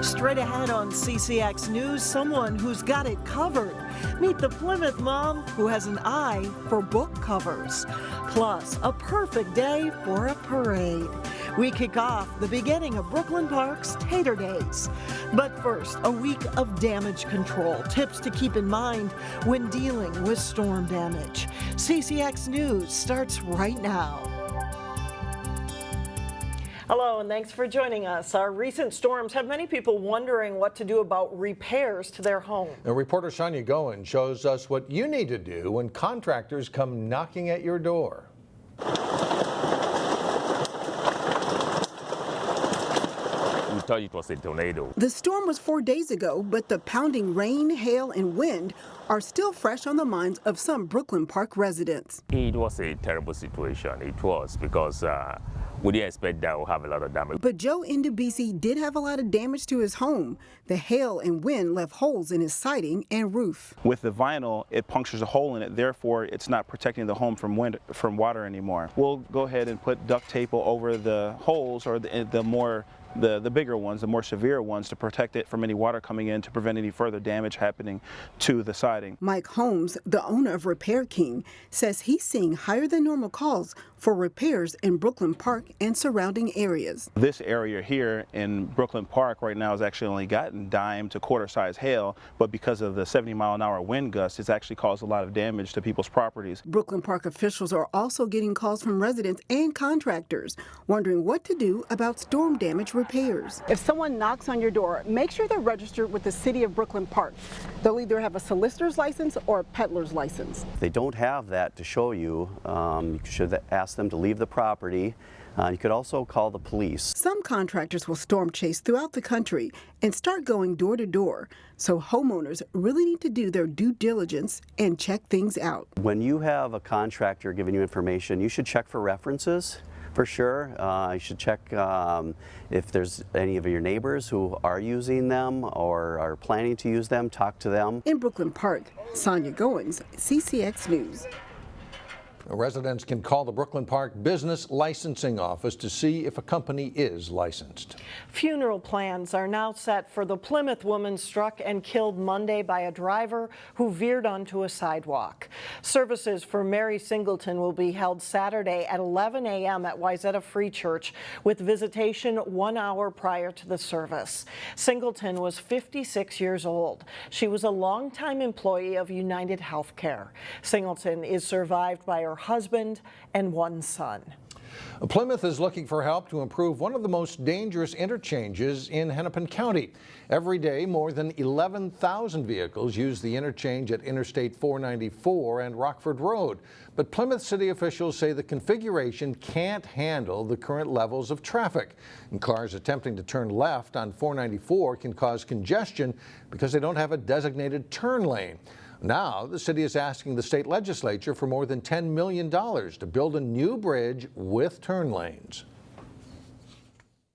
Straight ahead on CCX News, someone who's got it covered. Meet the Plymouth mom who has an eye for book covers. Plus, a perfect day for a parade. We kick off the beginning of Brooklyn Park's Tater Daze. But first, a week of damage control. Tips to keep in mind when dealing with storm damage. CCX News starts right now. Hello, and thanks for joining us. Our recent storms have many people wondering what to do about repairs to their home. Now, reporter Sonia Goen shows us what you need to do when contractors come knocking at your door. We thought it was a tornado. The storm was 4 days ago, but the pounding rain, hail, and wind are still fresh on the minds of some Brooklyn Park residents. It was a terrible situation. It was because we didn't expect that we'll have a lot of damage. But Joe Ndubisi did have a lot of damage to his home. The hail and wind left holes in his siding and roof. With the vinyl, it punctures a hole in it, therefore it's not protecting the home from water anymore. We'll go ahead and put duct tape over the holes, or the bigger ones, the more severe ones, to protect it from any water coming in, to prevent any further damage happening to the siding. Mike Holmes, the owner of Repair King, says he's seeing higher than normal calls for repairs in Brooklyn Park and surrounding areas. This area here in Brooklyn Park right now has actually only gotten dime to quarter-size hail, but because of the 70-mile-an-hour wind gusts, it's actually caused a lot of damage to people's properties. Brooklyn Park officials are also getting calls from residents and contractors wondering what to do about storm damage repairs. If someone knocks on your door, make sure they're registered with the City of Brooklyn Park. They'll either have a solicitor's license or a peddler's license. If they don't have that to show you, you should ask them to leave the property. You could also call the police. Some contractors will storm chase throughout the country and start going door to door. So homeowners really need to do their due diligence and check things out. When you have a contractor giving you information, you should check for references. For sure. You should check if there's any of your neighbors who are using them or are planning to use them, talk to them. In Brooklyn Park, Sonia Goins, CCX News. Residents can call the Brooklyn Park Business Licensing Office to see if a company is licensed. Funeral plans are now set for the Plymouth woman struck and killed Monday by a driver who veered onto a sidewalk. Services for Mary Singleton will be held Saturday at 11 a.m. at Wayzata Free Church, with visitation 1 hour prior to the service. Singleton was 56 years old. She was a longtime employee of United Healthcare. Singleton is survived by her husband and one son. Plymouth is looking for help to improve one of the most dangerous interchanges in Hennepin County. Every day, more than 11,000 vehicles use the interchange at Interstate 494 and Rockford Road. But Plymouth city officials say the configuration can't handle the current levels of traffic. And cars attempting to turn left on 494 can cause congestion because they don't have a designated turn lane. Now, the city is asking the state legislature for more than $10 million to build a new bridge with turn lanes.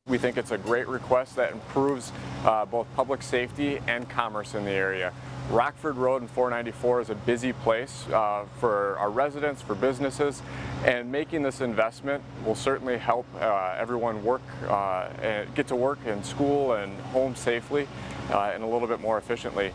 We think it's a great request that improves both public safety and commerce in the area. Rockford Road and 494 is a busy place for our residents, for businesses, and making this investment will certainly help everyone work, and get to work and school and home safely and a little bit more efficiently.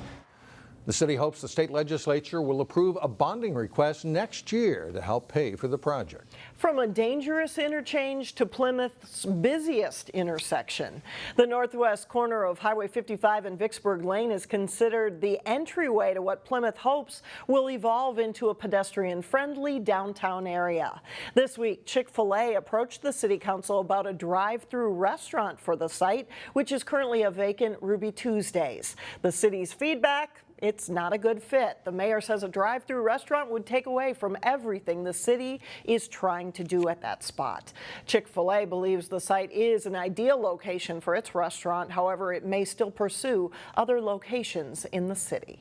The city hopes the state legislature will approve a bonding request next year to help pay for the project. From a dangerous interchange to Plymouth's busiest intersection, the northwest corner of Highway 55 and Vicksburg Lane is considered the entryway to what Plymouth hopes will evolve into a pedestrian-friendly downtown area. This week, Chick-fil-A approached the city council about a drive-through restaurant for the site, which is currently a vacant Ruby Tuesdays. The city's feedback: it's not a good fit. The mayor says a drive-through restaurant would take away from everything the city is trying to do at that spot. Chick-fil-A believes the site is an ideal location for its restaurant. However, it may still pursue other locations in the city.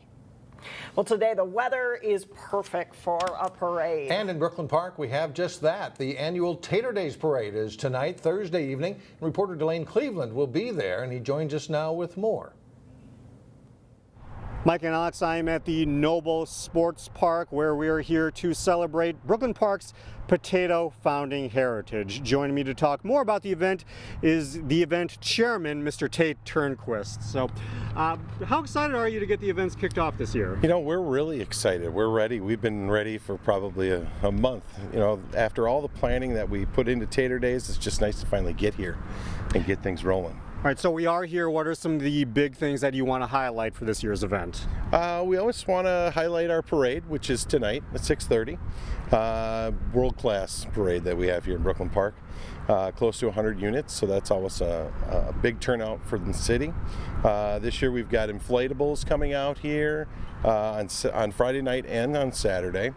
Well, today the weather is perfect for a parade. And in Brooklyn Park, we have just that. The annual Tater Daze parade is tonight, Thursday evening. Reporter Delane Cleveland will be there, and he joins us now with more. Mike and Alex, I am at the Noble Sports Park where we are here to celebrate Brooklyn Park's potato founding heritage. Joining me to talk more about the event is the event chairman, Mr. Tate Turnquist. So, how excited are you to get the events kicked off this year? You know, we're really excited. We're ready. We've been ready for probably a month. You know, after all the planning that we put into Tater Days, it's just nice to finally get here and get things rolling. All right, so we are here. What are some of the big things that you want to highlight for this year's event? We always want to highlight our parade, which is tonight at 6:30. World-class parade that we have here in Brooklyn Park. Close to 100 units, so that's always a big turnout for the city. This year we've got inflatables coming out here on Friday night and on Saturday.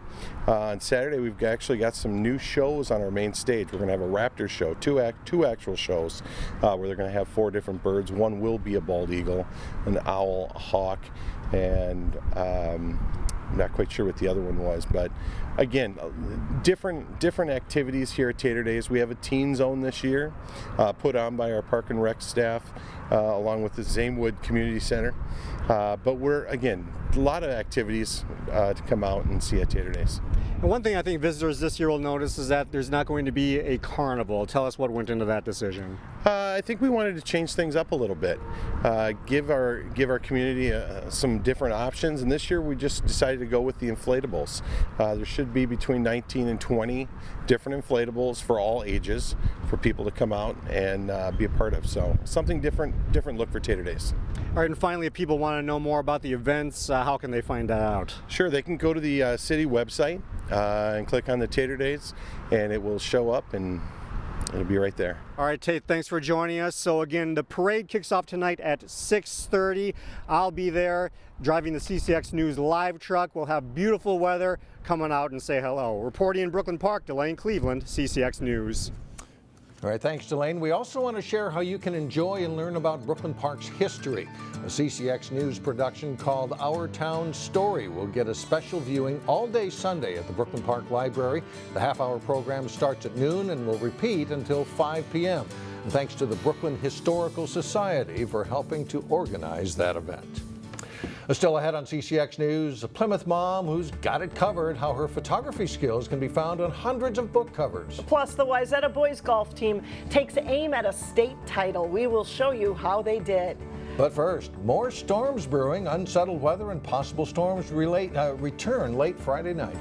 On Saturday we've actually got some new shows on our main stage. We're going to have a raptor show, two actual shows where they're going to have 4 different birds. One will be a bald eagle, an owl, a hawk, and I'm not quite sure what the other one was, but again, different activities here at Tater Days. We have a teen zone this year, put on by our Park and Rec staff, along with the Zanewood Community Center. But we're, again, a lot of activities to come out and see at Tater Days. And one thing I think visitors this year will notice is that there's not going to be a carnival. Tell us what went into that decision. I think we wanted to change things up a little bit, give our community some different options, and this year we just decided to go with the inflatables. There should be between 19 and 20 different inflatables for all ages for people to come out and be a part of. So something different look for Tater Days. All right, and finally, if people want to know more about the events, how can they find that out? Sure, they can go to the city website and click on the Tater Days, and it will show up and it'll be right there. All right, Tate, thanks for joining us. So again, the parade kicks off tonight at 6:30. I'll be there driving the CCX News live truck. We'll have beautiful weather. Come on out and say hello. Reporting in Brooklyn Park, Delane Cleveland, CCX News. All right, thanks, Delane. We also want to share how you can enjoy and learn about Brooklyn Park's history. A CCX News production called Our Town Story will get a special viewing all day Sunday at the Brooklyn Park Library. The half-hour program starts at noon and will repeat until 5 p.m. And thanks to the Brooklyn Historical Society for helping to organize that event. Still ahead on CCX News, a Plymouth mom who's got it covered, how her photography skills can be found on hundreds of book covers. Plus, the Wayzata boys golf team takes aim at a state title. We will show you how they did. But first, more storms brewing, unsettled weather, and possible storms return late Friday night.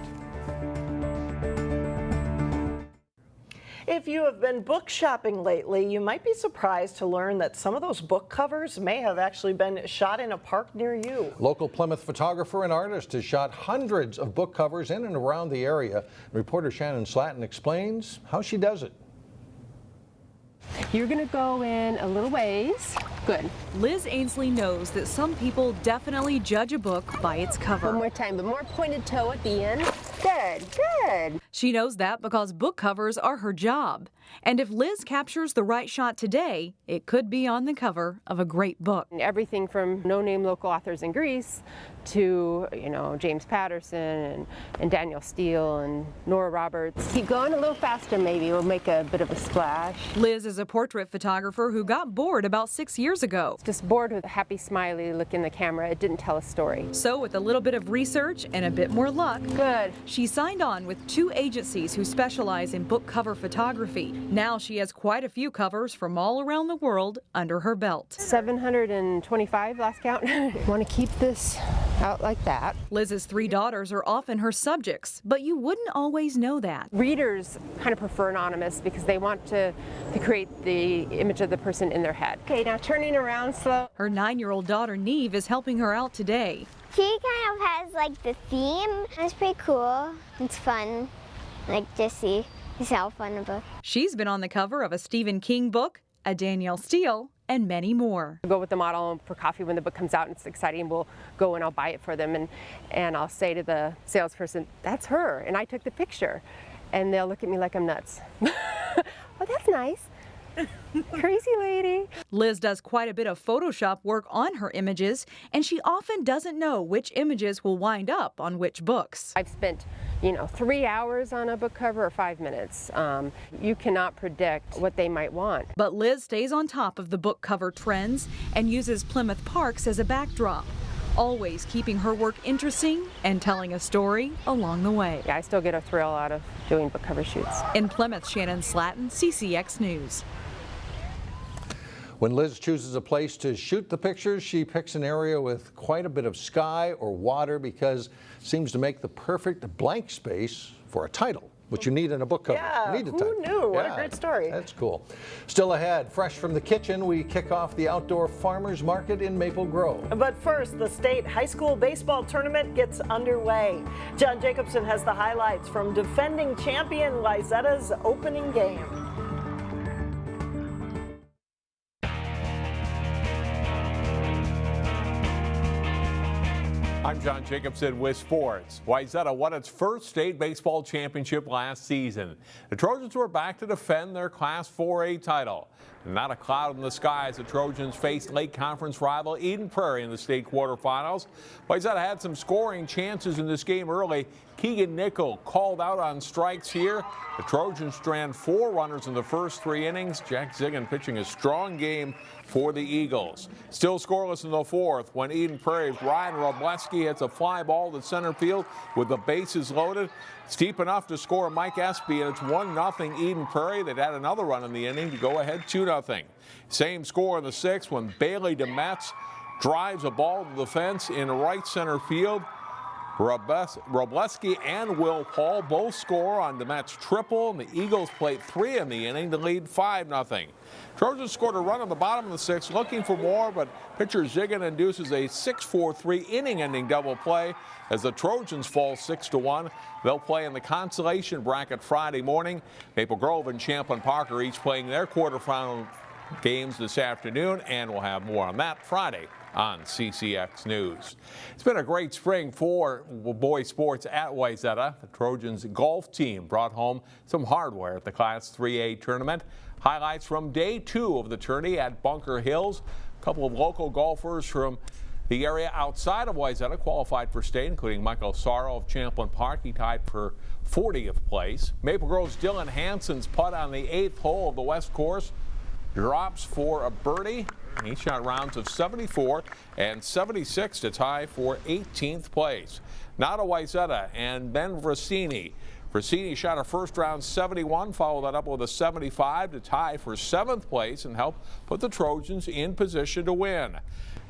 If you have been book shopping lately, you might be surprised to learn that some of those book covers may have actually been shot in a park near you. Local Plymouth photographer and artist has shot hundreds of book covers in and around the area. Reporter Shannon Slatton explains how she does it. You're going to go in a little ways. Good. Liz Ainsley knows that some people definitely judge a book by its cover. One more time, but more pointed toe at the end. Good, good. She knows that because book covers are her job. And if Liz captures the right shot today, it could be on the cover of a great book. Everything from no-name local authors in Greece to, James Patterson and Daniel Steele and Nora Roberts. Keep going a little faster maybe, we'll make a bit of a splash. Liz is a portrait photographer who got bored about 6 years ago. Just bored with a happy smiley look in the camera. It didn't tell a story. So with a little bit of research and a bit more luck, good, she signed on with 2 agencies who specialize in book cover photography. Now she has quite a few covers from all around the world under her belt. 725 last count. Want to keep this out like that. Liz's 3 daughters are often her subjects, but you wouldn't always know that. Readers kind of prefer anonymous because they want to create the image of the person in their head. Okay, now turning around slow. Her 9-year-old daughter Neve is helping her out today. She kind of has like the theme. It's pretty cool. It's fun, just see yourself on the book. She's been on the cover of a Stephen King book, a Danielle Steele, and many more. I'll go with the model for coffee when the book comes out and it's exciting. We'll go and I'll buy it for them and I'll say to the salesperson, that's her, and I took the picture. And they'll look at me like I'm nuts. Oh, that's nice. Crazy lady. Liz does quite a bit of Photoshop work on her images, and she often doesn't know which images will wind up on which books. I've spent, 3 hours on a book cover or 5 minutes. You cannot predict what they might want. But Liz stays on top of the book cover trends and uses Plymouth parks as a backdrop. always keeping her work interesting and telling a story along the way. Yeah, I still get a thrill out of doing book cover shoots. In Plymouth, Shannon Slatton, CCX News. When Liz chooses a place to shoot the pictures, she picks an area with quite a bit of sky or water because it seems to make the perfect blank space for a title, which you need in a book cover. Yeah, you need a who title. knew? What a great story. That's cool. Still ahead, fresh from the kitchen, we kick off the outdoor farmers market in Maple Grove. But first, the state high school baseball tournament gets underway. John Jacobson has the highlights from defending champion Wayzata's opening game. I'm John Jacobson with sports. Wayzata won its first state baseball championship last season. The Trojans were back to defend their Class 4A title. Not a cloud in the sky as the Trojans faced Lake Conference rival Eden Prairie in the state quarterfinals. Wayzata had some scoring chances in this game early. Keegan Nickel called out on strikes here. The Trojans strand 4 runners in the first 3 innings. Jack Zigan pitching a strong game for the Eagles. Still scoreless in the 4th when Eden Prairie's Ryan Robleski hits a fly ball to center field with the bases loaded. It's deep enough to score Mike Espy, and it's 1-0 Eden Prairie. They'd had another run in the inning to go ahead 2-0. Same score in the 6th when Bailey DeMetz drives a ball to the fence in right center field. Robleski and Will Paul both score on DeMetz's triple, and the Eagles played 3 in the inning to lead 5-0. Trojans scored a run on the bottom of the 6th, looking for more, but pitcher Zigan induces a 6-4-3 inning-ending double play as the Trojans fall 6-1. They'll play in the consolation bracket Friday morning. Maple Grove and Champlin Park are each playing their quarterfinal games this afternoon, and we'll have more on that Friday on CCX News. It's been a great spring for boys sports at Wayzata. The Trojans golf team brought home some hardware at the Class 3A tournament. Highlights from day 2 of the tourney at Bunker Hills. A couple of local golfers from the area outside of Wayzata qualified for state, including Michael Sorrow of Champlin Park. He tied for 40th place. Maple Grove's Dylan Hansen's putt on the 8th hole of the West Course drops for a birdie. He shot rounds of 74 and 76 to tie for 18th place. Now to Wayzata and Ben Vrasini. Vrasini shot a first round 71, followed that up with a 75 to tie for 7th place and help put the Trojans in position to win.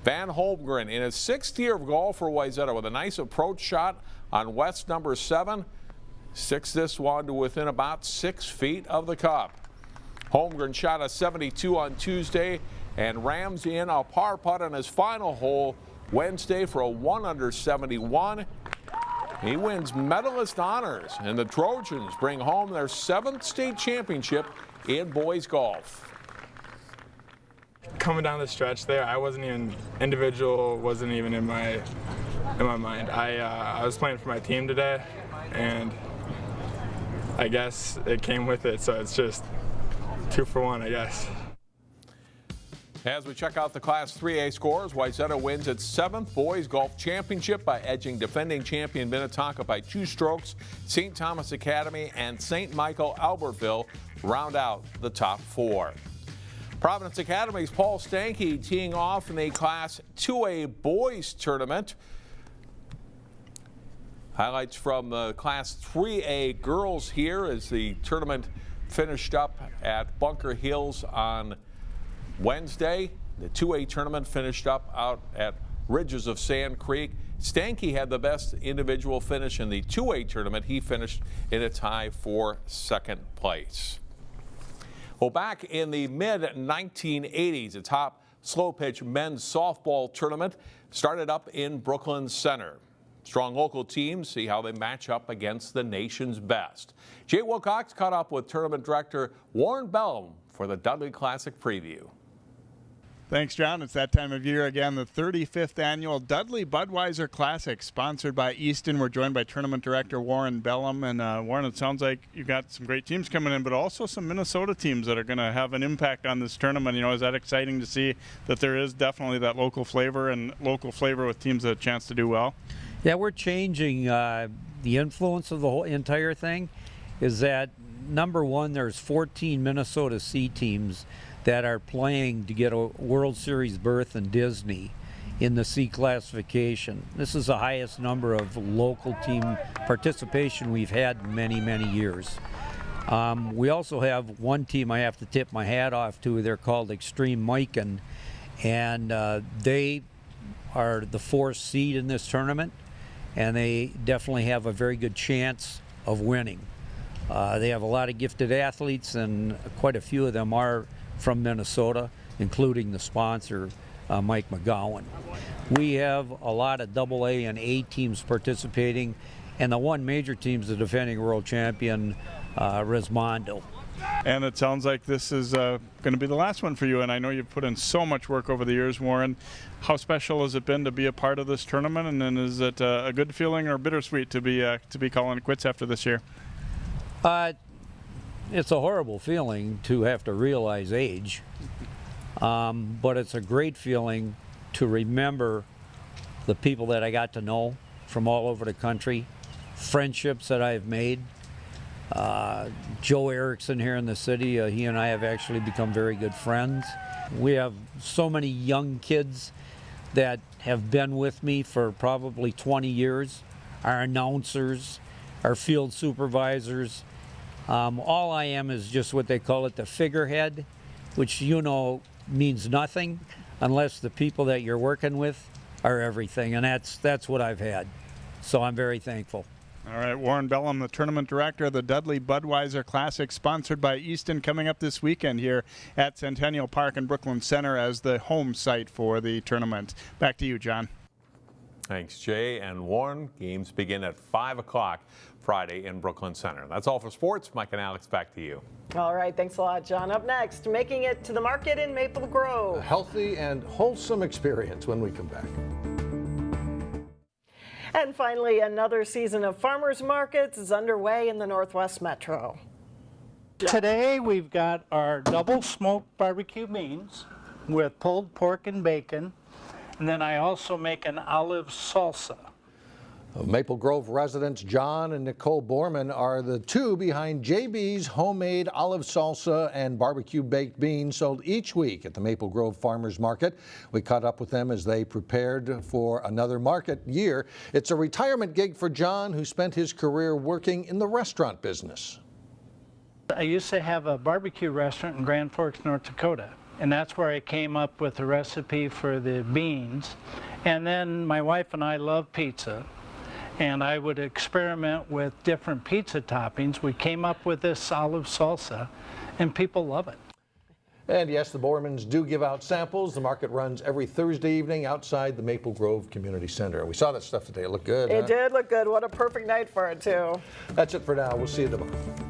Van Holmgren in his 6th year of golf for Wayzata with a nice approach shot on West number 7. 6 this one to within about 6 feet of the cup. Holmgren shot a 72 on Tuesday and rams in a par putt on his final hole Wednesday for a 1 under 71. He wins medalist honors, and the Trojans bring home their 7th state championship in boys golf. Coming down the stretch there, I wasn't even in my mind. I was playing for my team today, and I guess it came with it, so it's just 2 for 1, I guess. As we check out the Class 3A scores, Wayzata wins its 7th boys golf championship by edging defending champion Minnetonka by 2 strokes. St. Thomas Academy and St. Michael Albertville round out the top 4. Providence Academy's Paul Stanke teeing off in the Class 2A boys tournament. Highlights from the Class 3A girls here as the tournament finished up at Bunker Hills on Wednesday. The 2A tournament finished up out at Ridges of Sand Creek. Stanke had the best individual finish in the 2A tournament. He finished in a tie for 2nd place. Well, back in the mid-1980s, a top slow pitch men's softball tournament started up in Brooklyn Center. Strong local teams see how they match up against the nation's best. Jay Wilcox caught up with tournament director Warren Bellum for the Dudley Classic preview. Thanks, John. It's that time of year again, the 35th annual Dudley Budweiser Classic, sponsored by Easton. We're joined by tournament director Warren Bellum. And Warren, it sounds like you've got some great teams coming in, but also some Minnesota teams that are going to have an impact on this tournament. You know, is that exciting to see that there is definitely that local flavor with teams that have a chance to do well? Yeah, we're changing the influence of the whole entire thing. Is that number one, there's 14 Minnesota C teams that are playing to get a World Series berth in Disney. in the C classification. This is the highest number of local team participation we've had in many, many years. We also have one team I have to tip my hat off to. They're called Extreme Mikan, and they are the 4th seed in this tournament, and they definitely have a very good chance of winning. They have a lot of gifted athletes, and quite a few of them are from Minnesota, including the sponsor, Mike McGowan. We have a lot of AA and A teams participating, and the one major team is the defending world champion, Resmondo. And it sounds like this is going to be the last one for you, and I know you've put in so much work over the years, Warren. How special has it been to be a part of this tournament, and then is it a good feeling or bittersweet to be calling it quits after this year? It's a horrible feeling to have to realize age, but it's a great feeling to remember the people that I got to know from all over the country, friendships that I've made. Joe Erickson here in the city, he and I have actually become very good friends. We have so many young kids that have been with me for probably 20 years. Our announcers, our field supervisors. All I am is just what they call it, the figurehead, which means nothing unless the people that you're working with are everything, and that's what I've had. So I'm very thankful. All right, Warren Bellum, the tournament director of the Dudley Budweiser Classic, sponsored by Easton, coming up this weekend here at Centennial Park and Brooklyn Center as the home site for the tournament. Back to you, John. Thanks, Jay and Warren. Games begin at 5 o'clock Friday in Brooklyn Center. That's all for sports. Mike and Alex, back to you. All right, thanks a lot, John. Up next, making it to the market in Maple Grove. A healthy and wholesome experience when we come back. And finally, another season of farmers markets is underway in the Northwest Metro. Today we've got our double smoked barbecue beans with pulled pork and bacon, and then I also make an olive salsa. Maple Grove residents John and Nicole Borman are the two behind JB's homemade olive salsa and barbecue baked beans sold each week at the Maple Grove Farmers Market. We caught up with them as they prepared for another market year. It's a retirement gig for John, who spent his career working in the restaurant business. I used to have a barbecue restaurant in Grand Forks, North Dakota, and that's where I came up with the recipe for the beans. And then my wife and I love pizza, and I would experiment with different pizza toppings. We came up with this olive salsa, and people love it. And yes, the Bormans do give out samples. The market runs every Thursday evening outside the Maple Grove Community Center. We saw that stuff today. It looked good. It did look good. What a perfect night for it, too. That's it for now. We'll see you tomorrow.